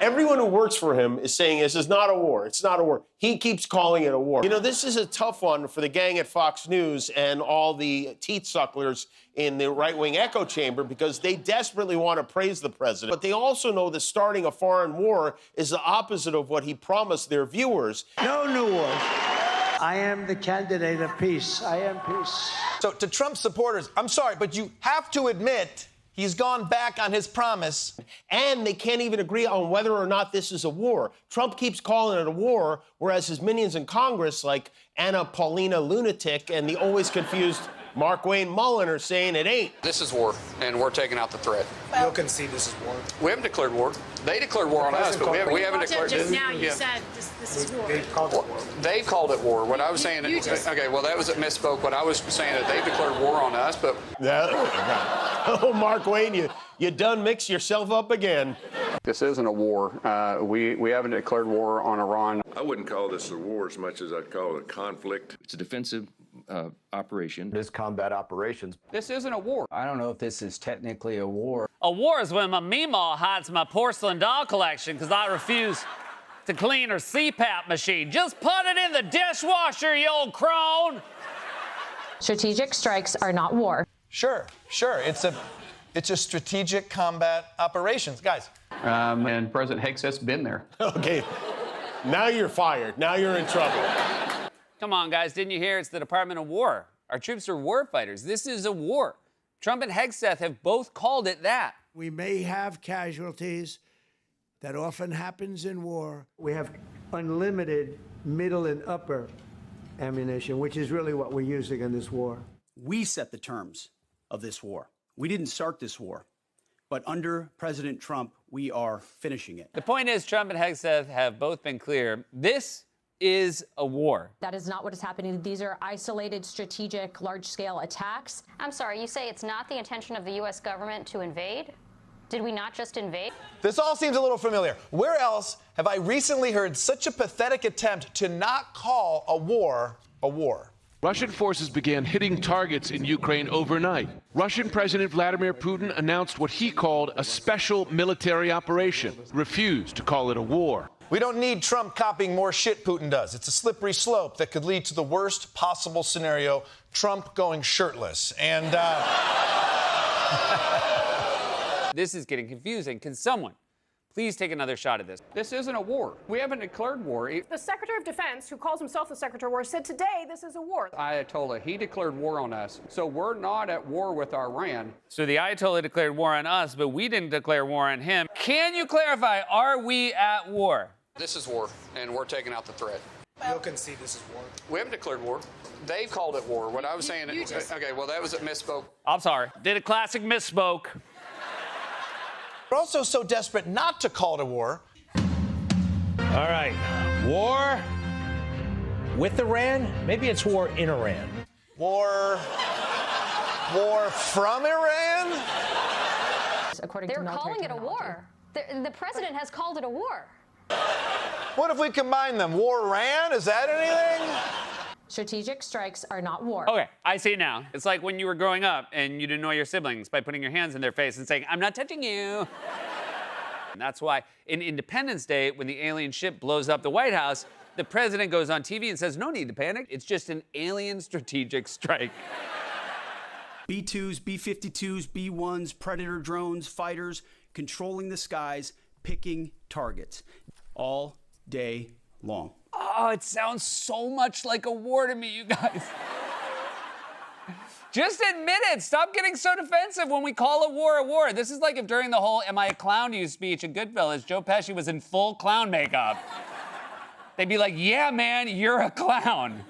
Everyone who works for him is saying this is not a war. It's not a war. He keeps calling it a war. You know, this is a tough one for the gang at Fox News and all the teeth sucklers in the right-wing echo chamber because they desperately want to praise the president. But they also know that starting a foreign war is the opposite of what he promised their viewers. No new wars. I am the candidate of peace. I am peace. So to Trump supporters, I'm sorry, but you have to admit he's gone back on his promise. And they can't even agree on whether or not this is a war. Trump keeps calling it a war, whereas his minions in Congress, like Anna Paulina Lunatic and the always confused Mark Wayne Mullen, are saying it ain't. This is war, and we're taking out the threat. You'll concede this is war. We haven't declared war. They declared war on us, but we haven't declared. Just now you said this is war. They've called it war. They called it war. What I was saying, okay, well, that was a misspoke. What I was saying that they declared war on us, but... Oh, Mark Wayne, you done mix yourself up again. This isn't a war. We haven't declared war on Iran. I wouldn't call this a war as much as I'd call it a conflict. It's a defensive operation. It is combat operations. This isn't a war. I don't know if this is technically a war. A war is when my Meemaw hides my porcelain doll collection because I refuse to clean her CPAP machine. Just put it in the dishwasher, you old crone! Strategic strikes are not war. Sure. It's a strategic combat operations, guys. And President Hegseth's been there. Okay, now you're fired. Now you're in trouble. Come on, guys, didn't you hear? It's the Department of War. Our troops are war fighters. This is a war. Trump and Hegseth have both called it that. We may have casualties. That often happens in war. We have unlimited middle and upper ammunition, which is really what we're using in this war. We set the terms of this war. We didn't start this war. But under President Trump, we are finishing it. The point is, Trump and Hegseth have both been clear. This is a war. That is not what is happening. These are isolated, strategic, large-scale attacks. I'm sorry, you say it's not the intention of the U.S. government to invade? Did we not just invade? This all seems a little familiar. Where else have I recently heard such a pathetic attempt to not call a war a war? Russian forces began hitting targets in Ukraine overnight. Russian President Vladimir Putin announced what he called a special military operation, refused to call it a war. We don't need Trump copying more shit Putin does. It's a slippery slope that could lead to the worst possible scenario, Trump going shirtless. And, This is getting confusing. Can someone please take another shot at this? This isn't a war. We haven't declared war. The Secretary of Defense, who calls himself the Secretary of War, said today this is a war. Ayatollah, he declared war on us. So we're not at war with Iran. So the Ayatollah declared war on us, but we didn't declare war on him. Can you clarify, are we at war? This is war, and we're taking out the threat. You'll concede this is war. We haven't declared war. They've called it war. What I was saying, okay, well, that was a misspoke. I'm sorry. Did a classic misspoke. we're also so desperate not to call it a war. All right. War with Iran? Maybe it's war in Iran. War from Iran? They're calling it a war. The president has called it a war. What if we combine them? War-Ran? Is that anything? Strategic strikes are not war. Okay, I see now. It's like when you were growing up and you'd annoy your siblings by putting your hands in their face and saying, "I'm not touching you." And that's why in Independence Day, when the alien ship blows up the White House, the president goes on TV and says, "No need to panic. It's just an alien strategic strike." B-2s, B-52s, B-1s, Predator drones, fighters, controlling the skies, picking targets. All day long. Oh, it sounds so much like a war to me, you guys. Just admit it. Stop getting so defensive when we call a war a war. This is like if during the whole "Am I a clown to you" speech at Goodfellas, Joe Pesci was in full clown makeup. They'd be like, "Yeah, man, you're a clown."